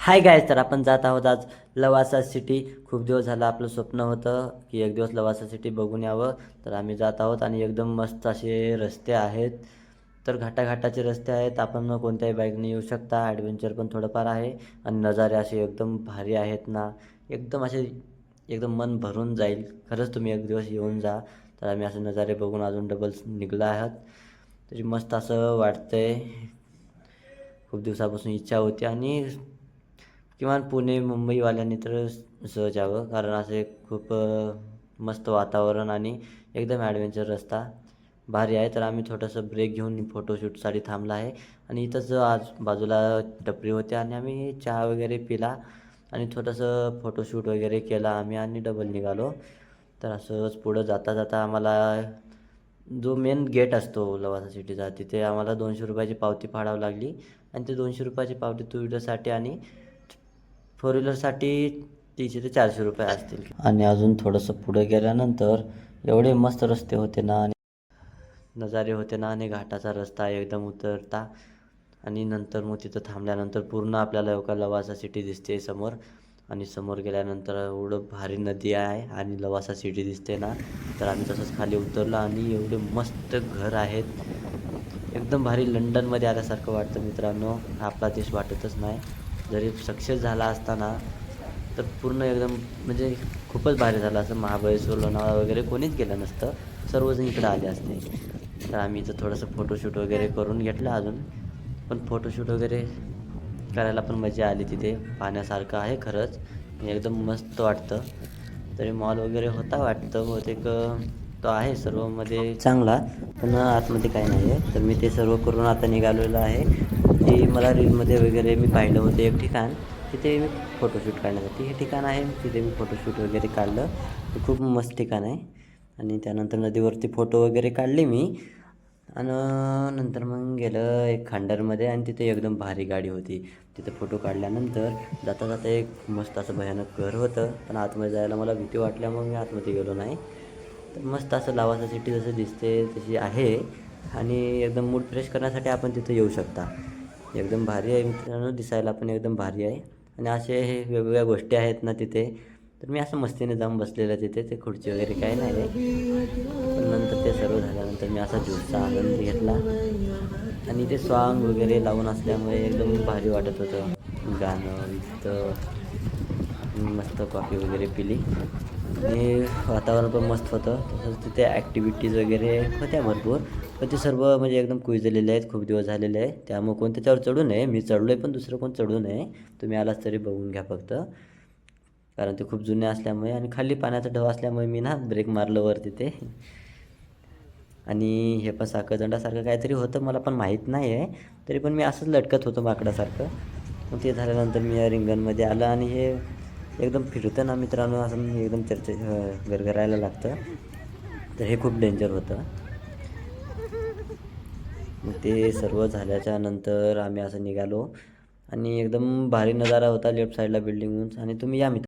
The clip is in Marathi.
हाय गायज, तर आपण जात आहोत आज लवासा सिटी. खूप दिवस झालं आपलं स्वप्न होतं की एक दिवस लवासा सिटी बघून यावं. तर आम्ही जात आहोत आणि एकदम मस्त असे रस्ते आहेत. तर घाटाघाटाचे रस्ते आहेत. आपण कोणत्याही बाईकने येऊ शकता. ॲडव्हेंचर पण थोडंफार आहे आणि नजारे असे एकदम भारी आहेत ना. एकदम असे एकदम मन भरून जाईल. खरंच तुम्ही एक दिवस येऊन जा. तर आम्ही असे नजारे बघून अजून डबल निघलो आहात. तरी मस्त असं वाटतंय. खूप दिवसापासून इच्छा होती आणि किमान पुणे मुंबईवाल्यांनी तर सहज यावं, कारण असे खूप मस्त वातावरण आणि एकदम ॲडव्हेंचर रस्ता भारी आहे. तर आम्ही थोडंसं ब्रेक घेऊन फोटोशूटसाठी थांबला आहे आणि इथंच आज बाजूला टपरी होती आणि आम्ही चहा वगैरे पिला आणि थोडंसं फोटोशूट वगैरे केला आम्ही आणि डबल निघालो. तर असंच पुढं जाता जाता आम्हाला जो मेन गेट असतो लवासा सिटीचा, तिथे आम्हाला 200 रुपयाची पावती फाडावी लागली आणि ते 200 रुपयाची पावती टू व्हीलरसाठी आणि फोर व्हीलरसाठी 300 ते 400 रुपये असतील. आणि अजून थोडंसं पुढे गेल्यानंतर एवढे मस्त रस्ते होते ना आणि नजारे होते ना आणि घाटाचा रस्ता एकदम उतरता आणि नंतर मग तिथं थांबल्यानंतर पूर्ण आपल्याला एवढा लवासा सिटी दिसते समोर. आणि समोर गेल्यानंतर एवढं भारी नदी आहे आणि लवासा सिटी दिसते ना. तर आम्ही तसंच खाली उतरलो आणि एवढे मस्त घर आहेत. एकदम भारी लंडनमध्ये आल्यासारखं वाटतं मित्रांनो. आपला देश वाटतच नाही. जरी सक्सेस झाला असता ना, तर पूर्ण एकदम म्हणजे खूपच भारी झालं असं. महाबळेश्वर, लोणावळा वगैरे कोणीच गेलं नसतं. सर्वजण इकडं आले असते. तर आम्ही इथं थोडंसं फोटोशूट वगैरे करून घेतलं अजून. पण फोटोशूट वगैरे करायला पण मजा आली तिथे. पाहण्यासारखं आहे खरंच. एकदम मस्त वाटतं. तरी मॉल वगैरे होता वाटतं बहुतेक. तो आहे सर्वमध्ये चांगला, पण आतमध्ये काही नाही आहे. तर मी ते सर्व करून आता निघालेलो आहे. ते मला रीलमध्ये वगैरे मी पाहिलं होतं एक ठिकाण, तिथे मी फोटोशूट काढण्यासाठी हे ठिकाण आहे. तिथे मी फोटोशूट वगैरे काढलं. ते खूप मस्त ठिकाण आहे. आणि त्यानंतर नदीवरती फोटो वगैरे काढले मी. आणि नंतर मग गेलं एक खंडरमध्ये आणि तिथे एकदम भारी गाडी होती. तिथे फोटो काढल्यानंतर जाता जाता एक मस्त असं भयानक घर होतं, पण आतमध्ये जायला मला भीती वाटल्यामुळे मी आतमध्ये गेलो नाही. तर मस्त असं लवासा सिटी जसं दिसते तशी आहे आणि एकदम मूड फ्रेश करण्यासाठी आपण तिथे येऊ शकता. एकदम भारी आहे मित्रांनो, दिसायला पण एकदम भारी आहे. आणि असे हे वेगवेगळ्या गोष्टी आहेत ना तिथे. तर मी असं मस्तीने जाऊन बसलेलं तिथे. ते खुर्ची वगैरे काही नाही आहे. पण नंतर ते सर्व झाल्यानंतर मी असा ज्यूसचा आनंद घेतला आणि ते सॉन्ग वगैरे लावून असल्यामुळे एकदम भारी वाटत होतं. गाणं इथं मस्त कॉफी वगैरे पिली आणि वातावरण पण मस्त होतं. तसंच तिथे ॲक्टिव्हिटीज वगैरे होत्या भरपूर, पण ते सर्व म्हणजे एकदम कुजलेले आहेत. खूप दिवस झालेले आहे, त्यामुळे कोण त्याच्यावर चढू नये. मी चढलो आहे, पण दुसरं कोण चढू नये. तुम्ही आलाच तरी बघून घ्या फक्त, कारण ते खूप जुने असल्यामुळे आणि खाली पाण्याचा ढव असल्यामुळे मी ना ब्रेक मारलं वर तिथे. आणि हे पण साखळदंडासारखं काहीतरी होतं, मला पण माहीत नाही आहे. तरी पण मी असंच लटकत होतो माकडासारखं. मग ते झाल्यानंतर मी या रिंगणमध्ये आलं आणि हे एकदम फिरतं ना मित्रांनो, असं एकदम गरगरायला लागतं. तर हे खूप डेंजर होतं. मग ते सर्व झाल्याच्या नंतर आम्ही असं निघालो आणि एकदम भारी नजारा होता लेफ्ट साईडला बिल्डिंगहून. आणि तुम्ही या मित्र